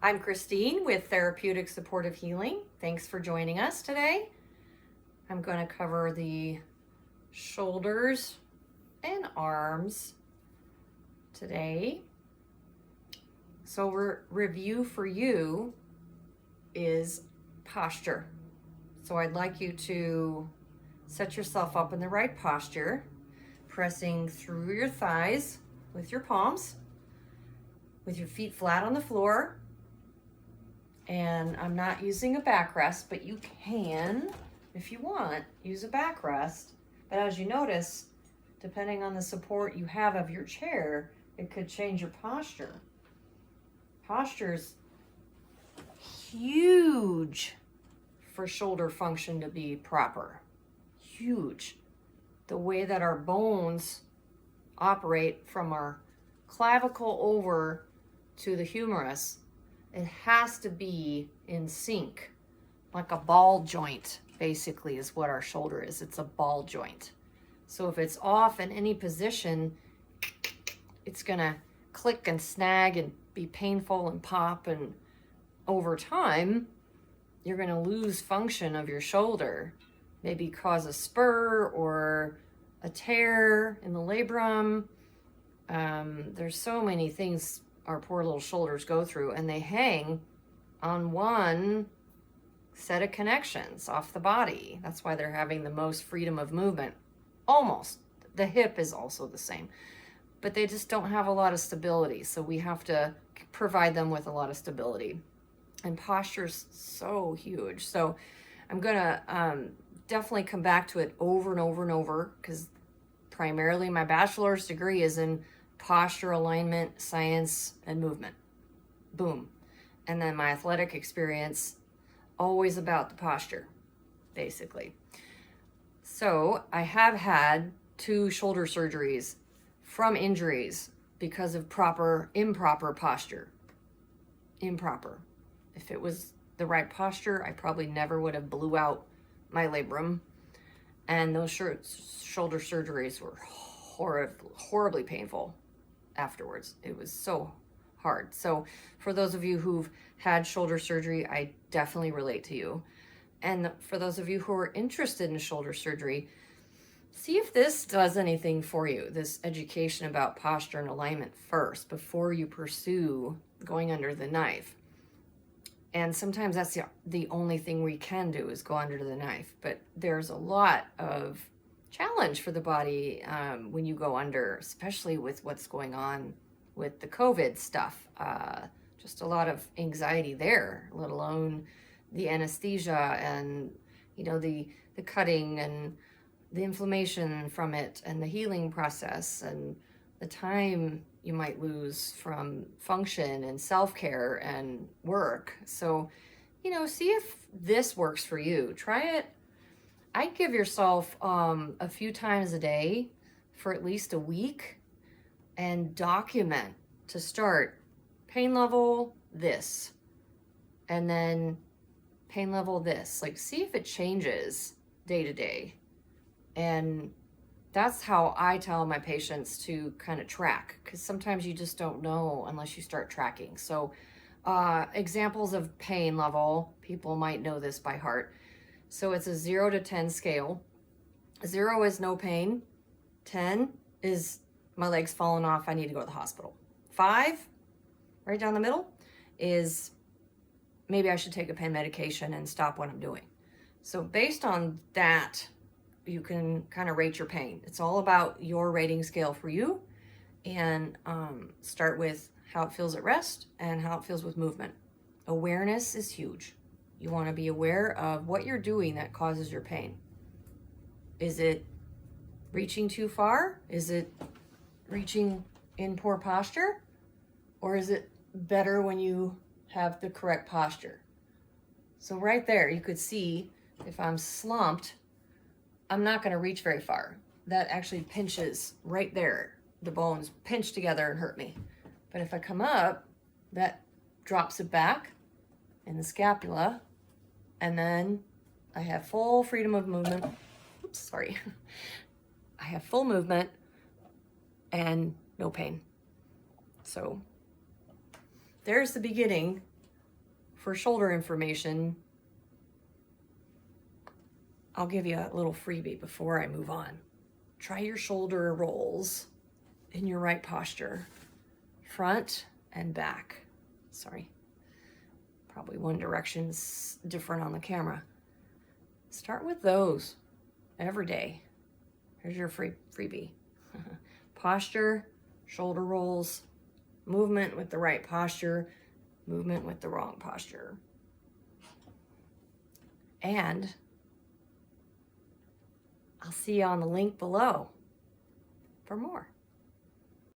I'm Christine with Therapeutic Supportive Healing. Thanks for joining us today. I'm going to cover the shoulders and arms today. So review for you is posture. So I'd like you to set yourself up in the right posture, pressing through your thighs with your palms, with your feet flat on the floor. And I'm not using a backrest, but you can, if you want, use a backrest. But as you notice, depending on the support you have of your chair, it could change your posture. Posture's huge for shoulder function to be proper. Huge. The way that our bones operate from our clavicle over to the humerus, it has to be in sync, like a ball joint, basically, is what our shoulder is. It's a ball joint. So if it's off in any position, it's gonna click and snag and be painful and pop, and over time, you're gonna lose function of your shoulder, maybe cause a spur or a tear in the labrum. There's so many things our poor little shoulders go through, and they hang on one set of connections off the body. That's why they're having the most freedom of movement. Almost. The hip is also the same, but they just don't have a lot of stability. So we have to provide them with a lot of stability, and posture's so huge. So I'm gonna definitely come back to it over and over and over, because primarily my bachelor's degree is in posture, alignment, science, and movement. Boom. And then my athletic experience, always about the posture, basically. So I have had 2 shoulder surgeries from injuries because of improper posture. Improper. If it was the right posture, I probably never would have blew out my labrum. And those shoulder surgeries were horribly painful afterwards. It was so hard. So for those of you who've had shoulder surgery, I definitely relate to you. And for those of you who are interested in shoulder surgery, see if this does anything for you, this education about posture and alignment first, before you pursue going under the knife. And sometimes that's the only thing we can do is go under the knife. But there's a lot of challenge for the body when you go under, especially with what's going on with the COVID stuff. Just a lot of anxiety there, let alone the anesthesia and, the cutting and the inflammation from it and the healing process and the time you might lose from function and self-care and work. So, see if this works for you. Try it. I'd give yourself a few times a day for at least a week, and document to start pain level this, and then pain level this. Like, see if it changes day to day. And that's how I tell my patients to kind of track, because sometimes you just don't know unless you start tracking. So examples of pain level, people might know this by heart. So it's a 0 to 10 scale. 0 is no pain. 10 is my leg's falling off, I need to go to the hospital. 5, right down the middle, is maybe I should take a pain medication and stop what I'm doing. So based on that, you can kind of rate your pain. It's all about your rating scale for you, and start with how it feels at rest and how it feels with movement. Awareness is huge. You want to be aware of what you're doing that causes your pain. Is it reaching too far? Is it reaching in poor posture? Or is it better when you have the correct posture? So right there, you could see if I'm slumped, I'm not going to reach very far. That actually pinches right there. The bones pinch together and hurt me. But if I come up, that drops it back in the scapula, and then I have full freedom of movement. Oops, sorry. I have full movement and no pain. So there's the beginning for shoulder information, I'll give you a little freebie before I move on. Try your shoulder rolls in your right posture, front and back. Sorry, probably one direction's different on the camera. Start with those every day. Here's your freebie. Posture, shoulder rolls, movement with the right posture, movement with the wrong posture. And I'll see you on the link below for more.